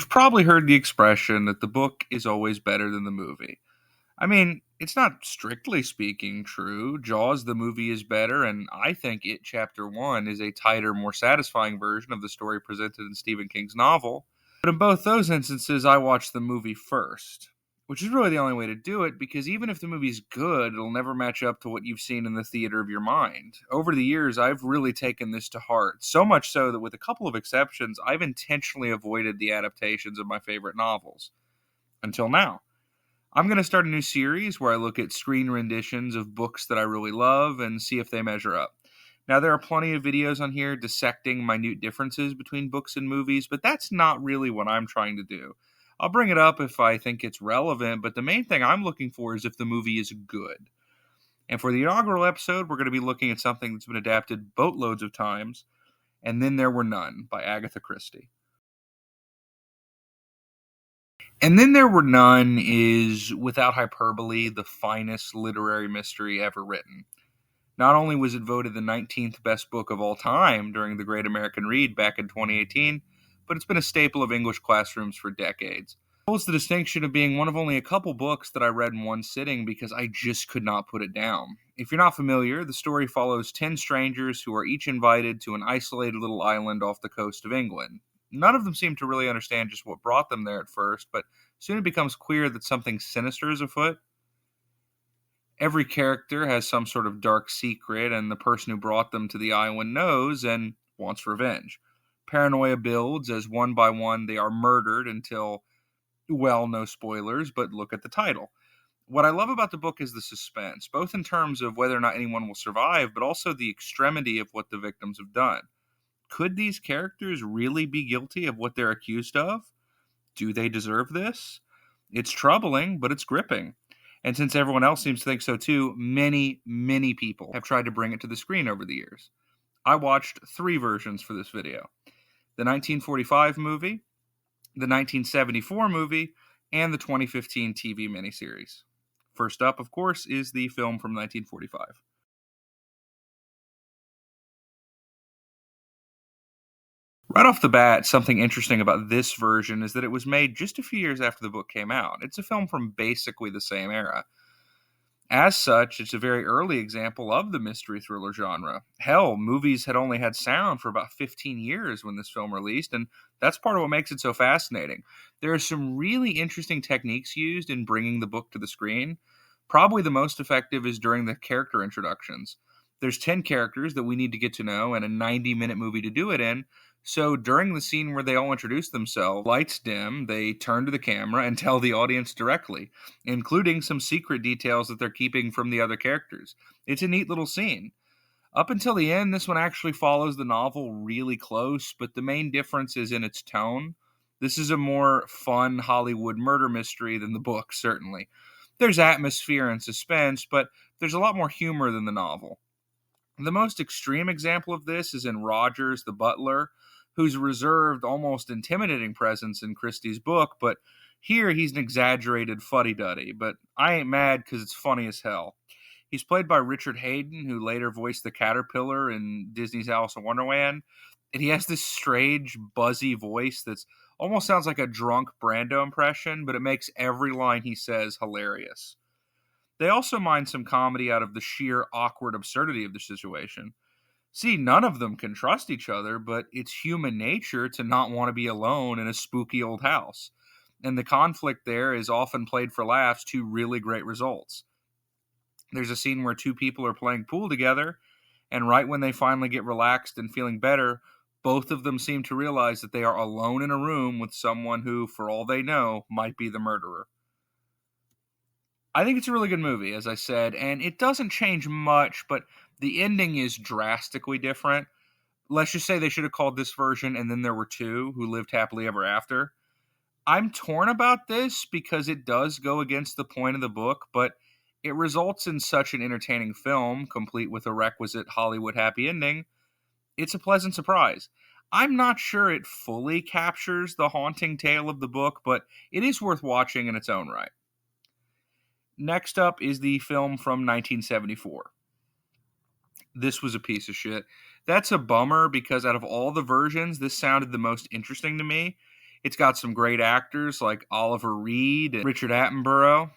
You've probably heard the expression that the book is always better than the movie. I mean, it's not strictly speaking true. Jaws, the movie, is better, and I think It Chapter 1 is a tighter, more satisfying version of the story presented in Stephen King's novel. But in both those instances, I watched the movie first, which is really the only way to do it because even if the movie's good, it'll never match up to what you've seen in the theater of your mind. Over the years, I've really taken this to heart, so much so that with a couple of exceptions, I've intentionally avoided the adaptations of my favorite novels. Until now. I'm going to start a new series where I look at screen renditions of books that I really love and see if they measure up. Now, there are plenty of videos on here dissecting minute differences between books and movies, but that's not really what I'm trying to do. I'll bring it up if I think it's relevant, but the main thing I'm looking for is if the movie is good. And for the inaugural episode, we're going to be looking at something that's been adapted boatloads of times, And Then There Were None by Agatha Christie. And Then There Were None is, without hyperbole, the finest literary mystery ever written. Not only was it voted the 19th best book of all time during the Great American Read back in 2018, but it's been a staple of English classrooms for decades. It holds the distinction of being one of only a couple books that I read in one sitting because I just could not put it down. If you're not familiar, the story follows 10 strangers who are each invited to an isolated little island off the coast of England. None of them seem to really understand just what brought them there at first, but soon it becomes clear that something sinister is afoot. Every character has some sort of dark secret, and the person who brought them to the island knows and wants revenge. Paranoia builds as one by one they are murdered until, well, no spoilers, but look at the title. What I love about the book is the suspense, both in terms of whether or not anyone will survive, but also the extremity of what the victims have done. Could these characters really be guilty of what they're accused of? Do they deserve this? It's troubling, but it's gripping. And since everyone else seems to think so too, many, many people have tried to bring it to the screen over the years. I watched 3 versions for this video: the 1945 movie, the 1974 movie, and the 2015 TV miniseries. First up, of course, is the film from 1945. Right off the bat, something interesting about this version is that it was made just a few years after the book came out. It's a film from basically the same era. As such, it's a very early example of the mystery thriller genre. Hell, movies had only had sound for about 15 years when this film released, and that's part of what makes it so fascinating. There are some really interesting techniques used in bringing the book to the screen. Probably the most effective is during the character introductions. There's 10 characters that we need to get to know and a 90-minute movie to do it in, so during the scene where they all introduce themselves, lights dim, they turn to the camera and tell the audience directly, including some secret details that they're keeping from the other characters. It's a neat little scene. Up until the end, this one actually follows the novel really close, but the main difference is in its tone. This is a more fun Hollywood murder mystery than the book, certainly. There's atmosphere and suspense, but there's a lot more humor than the novel. The most extreme example of this is in Rogers the Butler, whose reserved, almost intimidating presence in Christie's book, but here he's an exaggerated fuddy-duddy, but I ain't mad because it's funny as hell. He's played by Richard Hayden, who later voiced the Caterpillar in Disney's Alice in Wonderland, and he has this strange, buzzy voice that's almost sounds like a drunk Brando impression, but it makes every line he says hilarious. They also mine some comedy out of the sheer awkward absurdity of the situation. See, none of them can trust each other, but it's human nature to not want to be alone in a spooky old house. And the conflict there is often played for laughs to really great results. There's a scene where 2 people are playing pool together, and right when they finally get relaxed and feeling better, both of them seem to realize that they are alone in a room with someone who, for all they know, might be the murderer. I think it's a really good movie, as I said, and it doesn't change much, but the ending is drastically different. Let's just say they should have called this version And Then There Were Two who lived happily ever after. I'm torn about this because it does go against the point of the book, but it results in such an entertaining film, complete with a requisite Hollywood happy ending. It's a pleasant surprise. I'm not sure it fully captures the haunting tale of the book, but it is worth watching in its own right. Next up is the film from 1974. This was a piece of shit. That's a bummer because out of all the versions, this sounded the most interesting to me. It's got some great actors like Oliver Reed, and Richard Attenborough,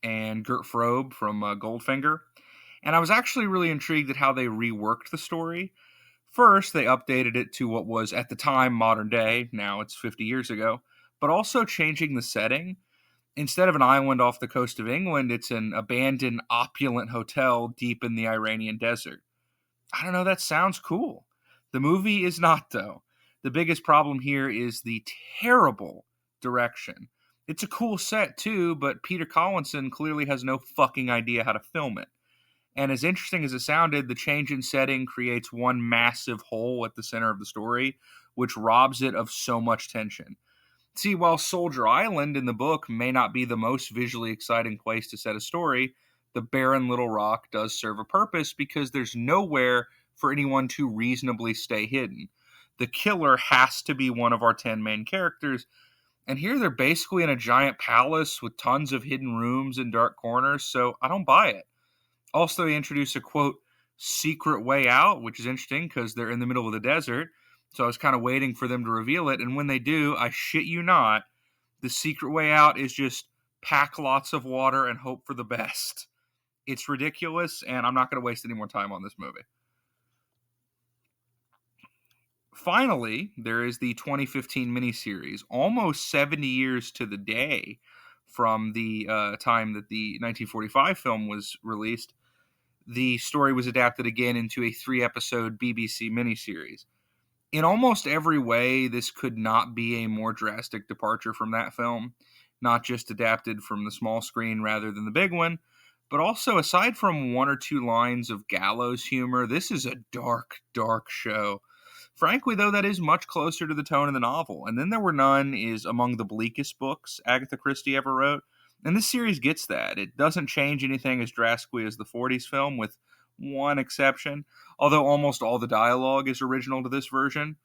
and Gert Frobe from Goldfinger. And I was actually really intrigued at how they reworked the story. First, they updated it to what was at the time modern day, now it's 50 years ago, but also changing the setting. Instead of an island off the coast of England, it's an abandoned, opulent hotel deep in the Iranian desert. I don't know, that sounds cool. The movie is not, though. The biggest problem here is the terrible direction. It's a cool set, too, but Peter Collinson clearly has no fucking idea how to film it. And as interesting as it sounded, the change in setting creates one massive hole at the center of the story, which robs it of so much tension. See, while Soldier Island in the book may not be the most visually exciting place to set a story, the barren little rock does serve a purpose because there's nowhere for anyone to reasonably stay hidden. The killer has to be one of our 10 main characters, and here they're basically in a giant palace with tons of hidden rooms and dark corners, so I don't buy it. Also, they introduce a quote, secret way out, which is interesting because they're in the middle of the desert. So I was kind of waiting for them to reveal it. And when they do, I shit you not, the secret way out is just pack lots of water and hope for the best. It's ridiculous, and I'm not going to waste any more time on this movie. Finally, there is the 2015 miniseries, almost 70 years to the day from the time that the 1945 film was released. The story was adapted again into a 3-episode BBC miniseries. In almost every way, this could not be a more drastic departure from that film. Not just adapted from the small screen rather than the big one, but also, aside from 1 or 2 lines of gallows humor, this is a dark, dark show. Frankly, though, that is much closer to the tone of the novel. And Then There Were None is among the bleakest books Agatha Christie ever wrote. And this series gets that. It doesn't change anything as drastically as the 40s film, with one exception, although almost all the dialogue is original to this version.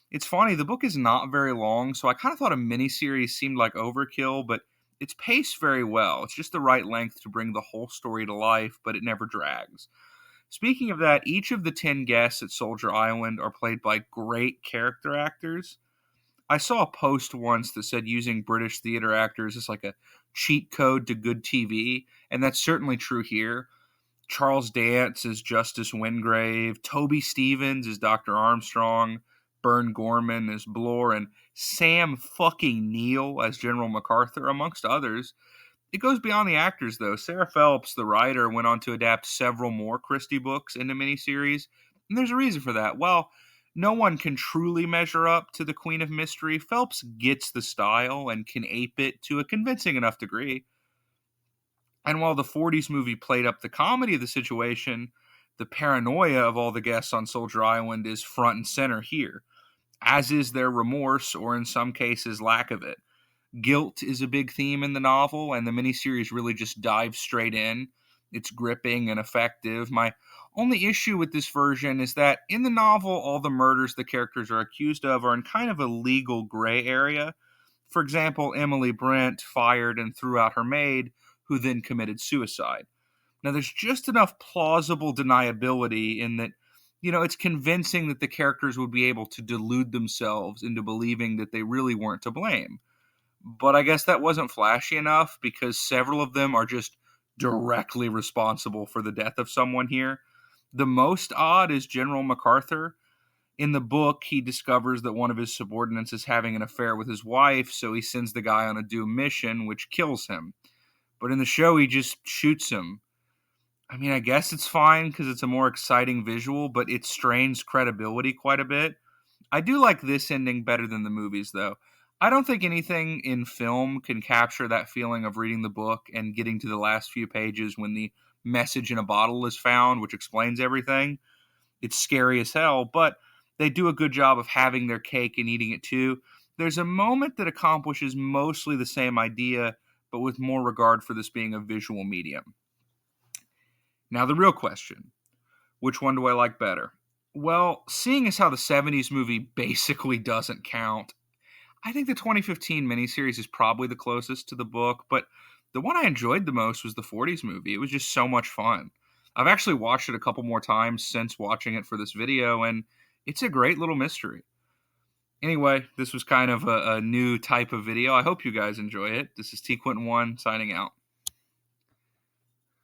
It's funny, the book is not very long, so I kind of thought a miniseries seemed like overkill, but it's paced very well. It's just the right length to bring the whole story to life, but it never drags. Speaking of that, each of the 10 guests at Soldier Island are played by great character actors. I saw a post once that said using British theater actors is like a cheat code to good TV, and that's certainly true here. Charles Dance is Justice Wingrave, Toby Stevens is Dr. Armstrong, Bern Gorman as Blore, and Sam fucking Neill as General MacArthur, amongst others. It goes beyond the actors, though. Sarah Phelps, the writer, went on to adapt several more Christie books into miniseries, and there's a reason for that. While no one can truly measure up to the Queen of Mystery, Phelps gets the style and can ape it to a convincing enough degree. And while the 40s movie played up the comedy of the situation, the paranoia of all the guests on Soldier Island is front and center here, as is their remorse, or in some cases, lack of it. Guilt is a big theme in the novel, and the miniseries really just dives straight in. It's gripping and effective. My only issue with this version is that in the novel, all the murders the characters are accused of are in kind of a legal gray area. For example, Emily Brent fired and threw out her maid, who then committed suicide. Now, there's just enough plausible deniability in that, it's convincing that the characters would be able to delude themselves into believing that they really weren't to blame. But I guess that wasn't flashy enough because several of them are just directly responsible for the death of someone here. The most odd is General MacArthur. In the book, he discovers that one of his subordinates is having an affair with his wife, so he sends the guy on a doomed mission, which kills him. But in the show, he just shoots him. I mean, I guess it's fine because it's a more exciting visual, but it strains credibility quite a bit. I do like this ending better than the movies, though. I don't think anything in film can capture that feeling of reading the book and getting to the last few pages when the message in a bottle is found, which explains everything. It's scary as hell, but they do a good job of having their cake and eating it too. There's a moment that accomplishes mostly the same idea, but with more regard for this being a visual medium. Now, the real question, which one do I like better? Well, seeing as how the 70s movie basically doesn't count, I think the 2015 miniseries is probably the closest to the book, but the one I enjoyed the most was the 40s movie. It was just so much fun. I've actually watched it a couple more times since watching it for this video, and it's a great little mystery. Anyway, this was kind of a new type of video. I hope you guys enjoy it. This is T Quinton 1 signing out.